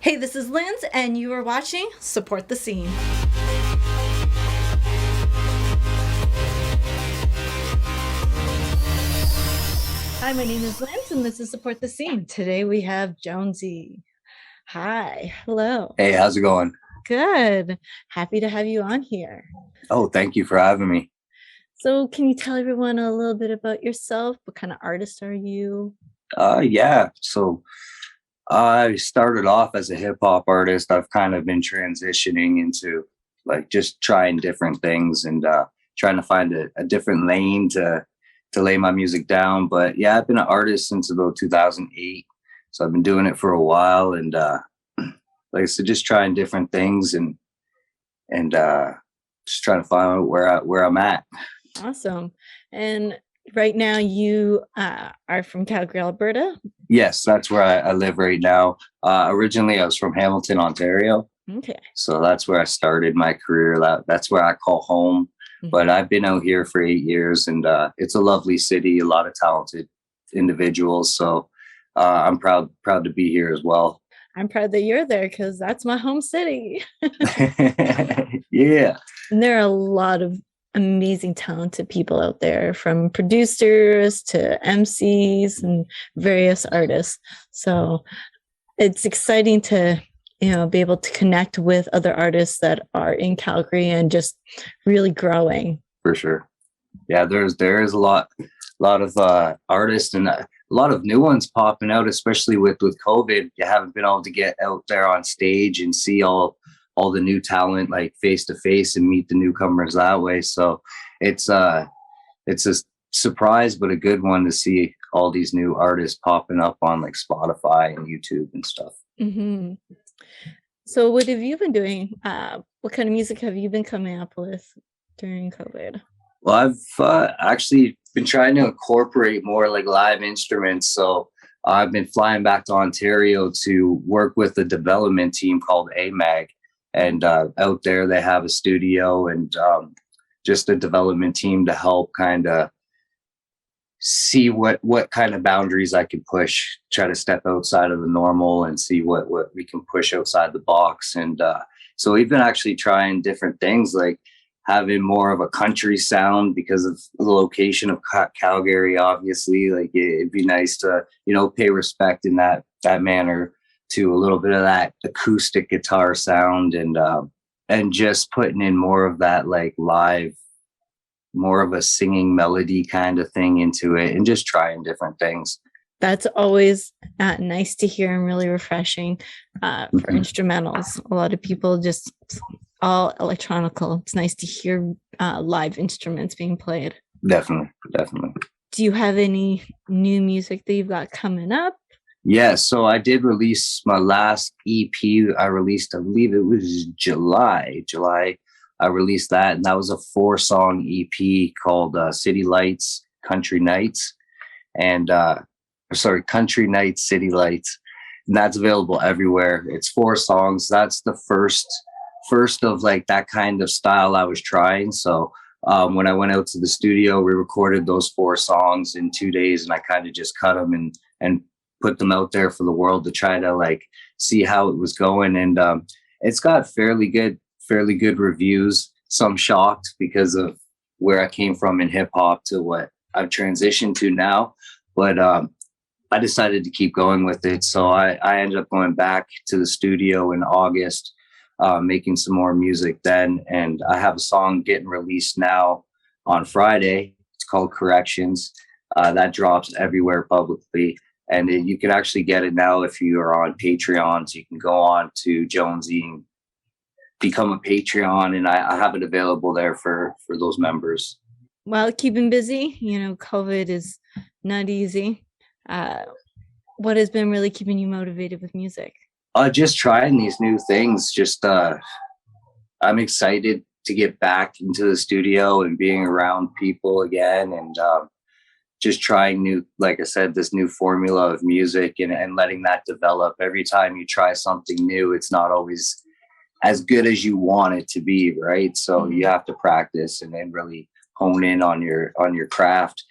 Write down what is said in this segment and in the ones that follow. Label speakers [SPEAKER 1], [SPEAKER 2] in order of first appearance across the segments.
[SPEAKER 1] Hey, this is Linz, and you are watching Support the Scene. Hi, my name is Linz, and this is Support the Scene. Today we have Jonsey. Hi, hello.
[SPEAKER 2] Hey, how's it going?
[SPEAKER 1] Good. Happy to have you on here.
[SPEAKER 2] Oh, thank you for having me.
[SPEAKER 1] So, can you tell everyone a little bit about yourself? What kind of artist are you?
[SPEAKER 2] Yeah. So I started off as a hip hop artist. I've kind of been transitioning into like just trying different things and trying to find a different lane to lay my music down. But yeah, I've been an artist since about 2008. So I've been doing it for a while and like I said, just trying different things and just trying to find out where I'm at.
[SPEAKER 1] Awesome. And right now you are from Calgary, Alberta.
[SPEAKER 2] Yes, that's where I live right now. Originally, I was from Hamilton, Ontario.
[SPEAKER 1] Okay.
[SPEAKER 2] So that's where I started my career. That's where I call home. But I've been out here for 8 years, and it's a lovely city, a lot of talented individuals. So I'm proud to be here as well.
[SPEAKER 1] I'm proud that you're there because that's my home city.
[SPEAKER 2] Yeah,
[SPEAKER 1] And there are a lot of amazing, talented people out there, from producers to MCs and various artists. So it's exciting to, be able to connect with other artists that are in Calgary and just really growing.
[SPEAKER 2] for sure. Yeah, there is a lot of artists and a lot of new ones popping out, especially with COVID. You haven't been able to get out there on stage and see all the new talent like face to face and meet the newcomers that way. So it's a surprise, but a good one to see all these new artists popping up on like Spotify and YouTube and stuff.
[SPEAKER 1] Mm-hmm. So what have you been doing? What kind of music have you been coming up with during COVID?
[SPEAKER 2] Well, I've actually been trying to incorporate more like live instruments. So I've been flying back to Ontario to work with a development team called AMAG. And out there, they have a studio and just a development team to help kind of see what kind of boundaries I can push, try to step outside of the normal and see what we can push outside the box. And so we've been actually trying different things like having more of a country sound because of the location of Calgary. Obviously, like it'd be nice to pay respect in that manner to a little bit of that acoustic guitar sound and just putting in more of that like live, more of a singing melody kind of thing into it and just trying different things.
[SPEAKER 1] That's always nice to hear and really refreshing for instrumentals. A lot of people just all electronical. It's nice to hear live instruments being played.
[SPEAKER 2] Definitely.
[SPEAKER 1] Do you have any new music that you've got coming up?
[SPEAKER 2] Yeah, so I did release my last EP. I released, I believe it was July. I released that, and that was a 4-song EP called City Lights, Country Nights, and Country Nights, City Lights, and that's available everywhere. It's 4 songs. That's the first of like that kind of style I was trying. So when I went out to the studio, we recorded those 4 songs in 2 days, and I kind of just cut them and put them out there for the world to try to like see how it was going. And it's got fairly good reviews. Some shocked because of where I came from in hip hop to what I've transitioned to now. But I decided to keep going with it. So I ended up going back to the studio in August, making some more music then. And I have a song getting released now on Friday. It's called Corrections. That drops everywhere publicly. And you can actually get it now if you are on Patreon. So you can go on to Jonsey and become a Patreon, and I have it available there for those members.
[SPEAKER 1] Well, keeping busy. COVID is not easy. What has been really keeping you motivated with music?
[SPEAKER 2] Just trying these new things. Just I'm excited to get back into the studio and being around people again, and just trying new, like I said, this new formula of music and letting that develop. Every time you try something new, it's not always as good as you want it to be, right? So you have to practice and then really hone in on your craft.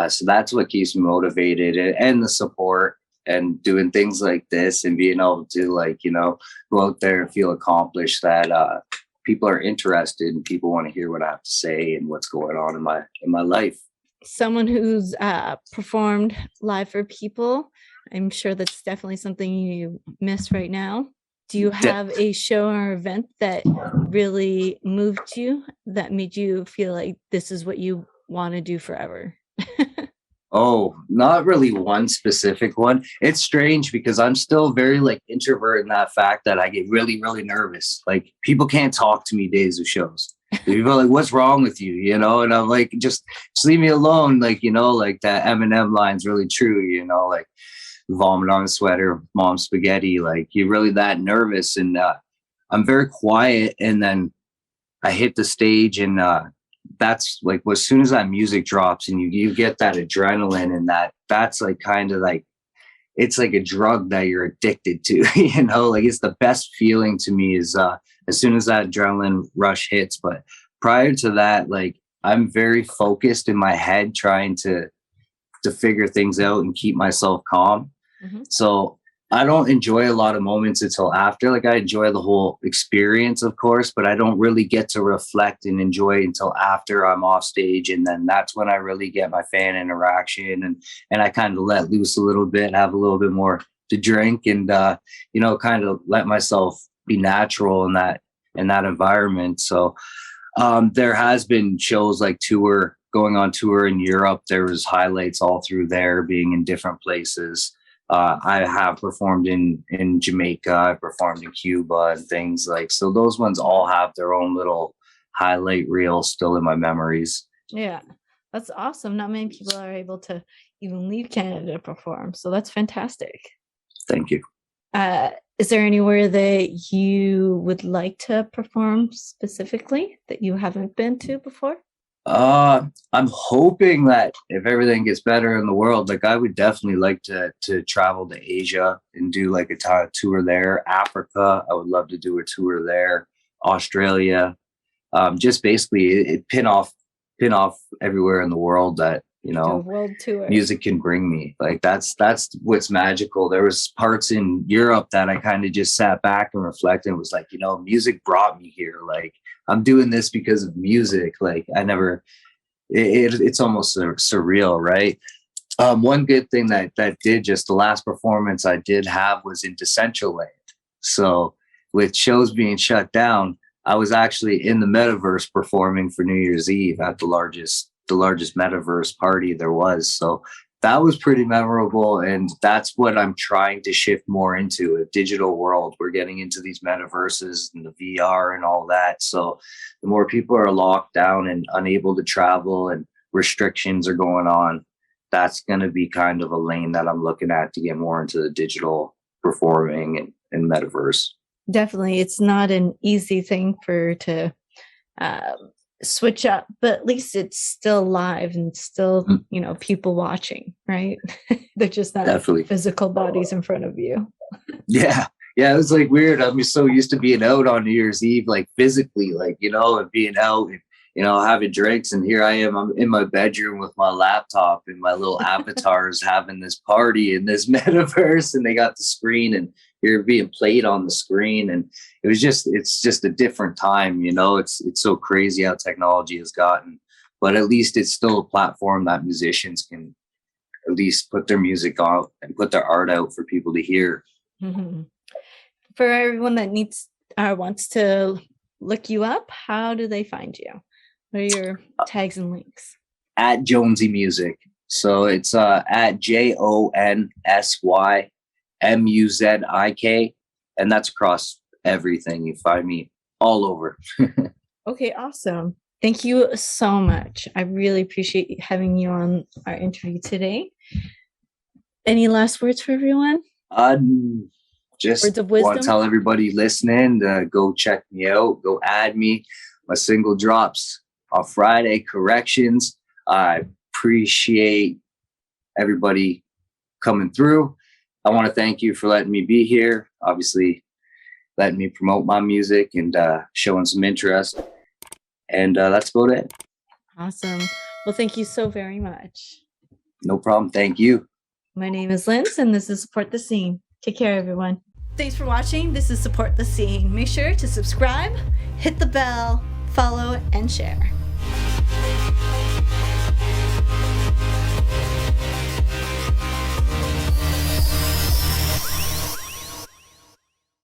[SPEAKER 2] So that's what keeps me motivated, and the support. and doing things like this and being able to, like, go out there and feel accomplished, that people are interested and people want to hear what I have to say and what's going on in my life.
[SPEAKER 1] Someone who's performed live for people, I'm sure that's definitely something you miss right now. Do you have a show or event that really moved you, that made you feel like this is what you want to do forever?
[SPEAKER 2] Oh, not really one specific one. It's strange because I'm still very like introvert in that fact that I get really, really nervous. Like people can't talk to me days of shows. People are like, "What's wrong with you?" And I'm like, just leave me alone. Like, like that Eminem line's really true, like vomit on a sweater, mom spaghetti. Like you're really that nervous. And I'm very quiet. And then I hit the stage and that's like, as soon as that music drops and you get that adrenaline, and that's like kind of like, it's like a drug that you're addicted to, like it's the best feeling to me is as soon as that adrenaline rush hits. But prior to that, like I'm very focused in my head trying to figure things out and keep myself calm. Mm-hmm. So I don't enjoy a lot of moments until after. Like I enjoy the whole experience, of course, but I don't really get to reflect and enjoy until after I'm off stage. And then that's when I really get my fan interaction, and I kind of let loose a little bit, have a little bit more to drink, and kind of let myself be natural in that environment. So there has been shows like going on tour in Europe. There was highlights all through there, being in different places. I have performed in Jamaica, I performed in Cuba and things like, so those ones all have their own little highlight reel still in my memories.
[SPEAKER 1] Yeah, that's awesome. Not many people are able to even leave Canada to perform. So that's fantastic.
[SPEAKER 2] Thank you.
[SPEAKER 1] Is there anywhere that you would like to perform specifically that you haven't been to before?
[SPEAKER 2] I'm hoping that if everything gets better in the world, like I would definitely like to travel to Asia and do like a tour there. Africa, I would love to do a tour there. Australia, just basically pin off everywhere in the world that
[SPEAKER 1] world tour
[SPEAKER 2] music can bring me. Like that's what's magical. There was parts in Europe that I kind of just sat back and reflected and was like, music brought me here. Like I'm doing this because of music. Like I never, it's almost surreal, right? One good thing that did, just the last performance I did have was in Decentraland. So with shows being shut down, I was actually in the metaverse performing for New Year's Eve at the largest metaverse party there was. So that was pretty memorable. And that's what I'm trying to shift more into, a digital world. We're getting into these metaverses and the VR and all that. So the more people are locked down and unable to travel and restrictions are going on, that's going to be kind of a lane that I'm looking at to get more into the digital performing and metaverse.
[SPEAKER 1] Definitely. It's not an easy thing to switch up, but at least it's still live and still people watching, right? They're just not definitely physical bodies in front of you.
[SPEAKER 2] Yeah it was like weird. I'm so used to being out on New Year's Eve, like physically, like and being out and having drinks, and here I am, I'm in my bedroom with my laptop and my little avatars having this party in this metaverse, and they got the screen and you're being played on the screen, and it's just a different time. It's so crazy how technology has gotten, but at least it's still a platform that musicians can at least put their music out and put their art out for people to hear.
[SPEAKER 1] Mm-hmm. For everyone that wants to look you up, how do they find you? What are your tags and links?
[SPEAKER 2] At Jonsey Music. So it's at JONSY MUZIK, and that's across everything. You find me all over.
[SPEAKER 1] Okay, awesome. Thank you so much. I really appreciate having you on our interview today. Any last words for everyone?
[SPEAKER 2] Just want to tell everybody listening to go check me out, go add me. My single drops on Friday, Corrections. I appreciate everybody coming through. I want to thank you for letting me be here, obviously letting me promote my music and showing some interest. And that's about it.
[SPEAKER 1] Awesome. Well, thank you so very much.
[SPEAKER 2] No problem. Thank you.
[SPEAKER 1] My name is Linz, and this is Support the Scene. Take care, everyone. Thanks for watching. This is Support the Scene. Make sure to subscribe, hit the bell, follow, and share.